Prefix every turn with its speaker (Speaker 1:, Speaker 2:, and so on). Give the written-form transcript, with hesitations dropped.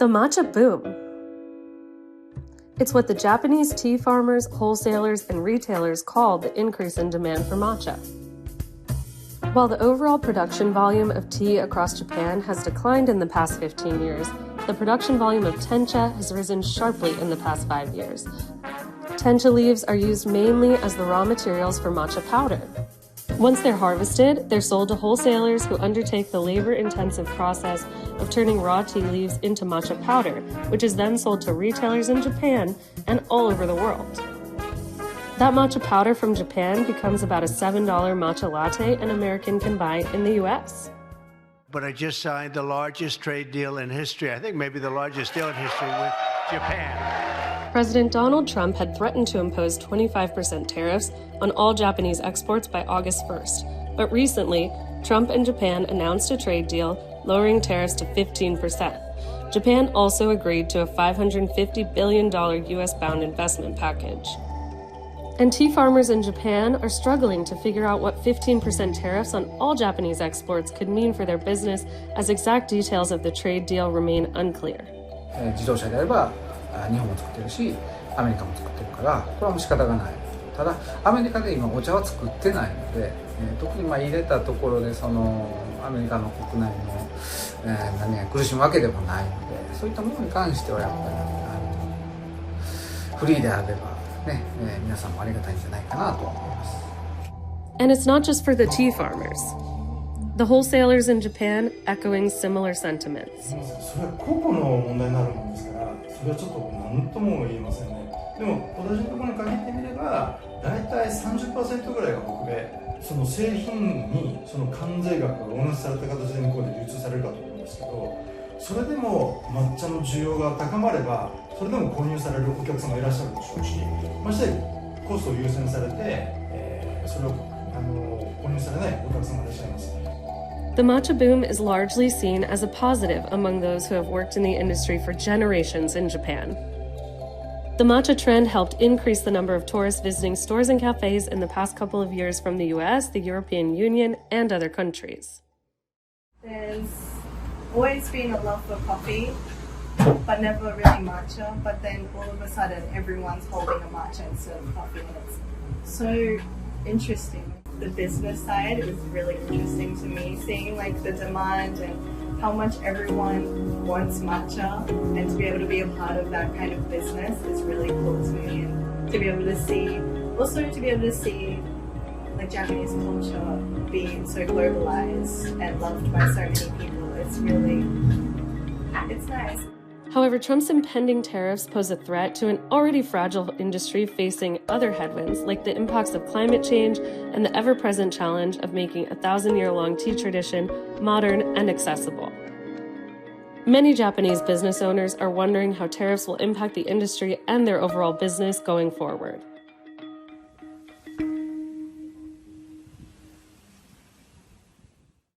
Speaker 1: The matcha boom. It's what the Japanese tea farmers, wholesalers, and retailers call the increase in demand for matcha. While the overall production volume of tea across Japan has declined in the past 15 years, the production volume of tencha has risen sharply in the past 5 years. Tencha leaves are used mainly as the raw materials for matcha powder. Once they're harvested, they're sold to wholesalers who undertake the labor-intensive process of turning raw tea leaves into matcha powder, which is then sold to retailers in Japan and all over the world. That matcha powder from Japan becomes about a $7 matcha latte an American can buy in the US.
Speaker 2: But I just signed the largest trade deal in history, I think maybe the largest deal in history with Japan.
Speaker 1: President Donald Trump had threatened to impose 25% tariffs on all Japanese exports by August 1st. But recently, Trump and Japan announced a trade deal lowering tariffs to 15%. Japan also agreed to a $550 billion US-bound investment package. And tea farmers in Japan are struggling to figure out what 15% tariffs on all Japanese exports could mean for their business, as exact details of the trade deal remain unclear.
Speaker 3: 自動車であれば日本も作ってるしアメリカも作ってるからこれはもう仕方がない。ただアメリカで今お茶は作ってないので、特に入れたところでそのアメリカの国内の、苦しむわけでもないので、そういったものに関してはやっぱりフリーであればね、皆さんもありがたいんじゃないかなと思います。
Speaker 1: And it's not just for the tea farmers. The wholesalers in Japan echoing similar sentiments.
Speaker 4: それは個々の問題になるもんですから、それはちょっと何とも言えませんね。でも私のところに限ってみれば、だいたい 30% ぐらいが北米、その製品にその関税額が同じされた形で向こうで流通されるかと思うんですけど、それでも抹茶の需要が高まれば、それでも購入されるお客様がいらっしゃるでしょうし、ましてコストを優先されて、それを購入されないお客様がいらっしゃいます。
Speaker 1: The matcha boom is largely seen as a positive among those who have worked in the industry for generations in Japan. The matcha trend helped increase the number of tourists visiting stores and cafes in the past couple of years from the US, the European Union, and other countries.
Speaker 5: There's always been a love for coffee, but never really matcha. But then all of a sudden, everyone's holding a matcha instead of coffee, and it's so interesting. The business side is really interesting to me, seeing like the demand and how much everyone wants matcha, and to be able to be a part of that kind of business is really cool to me. And to be able to see, also to be able to see like Japanese culture being so globalized and loved by so many people, it's nice.
Speaker 1: However, Trump's impending tariffs pose a threat to an already fragile industry facing other headwinds like the impacts of climate change and the ever-present challenge of making a 1,000-year-long tea tradition modern and accessible. Many Japanese business owners are wondering how tariffs will impact the industry and their overall business going forward.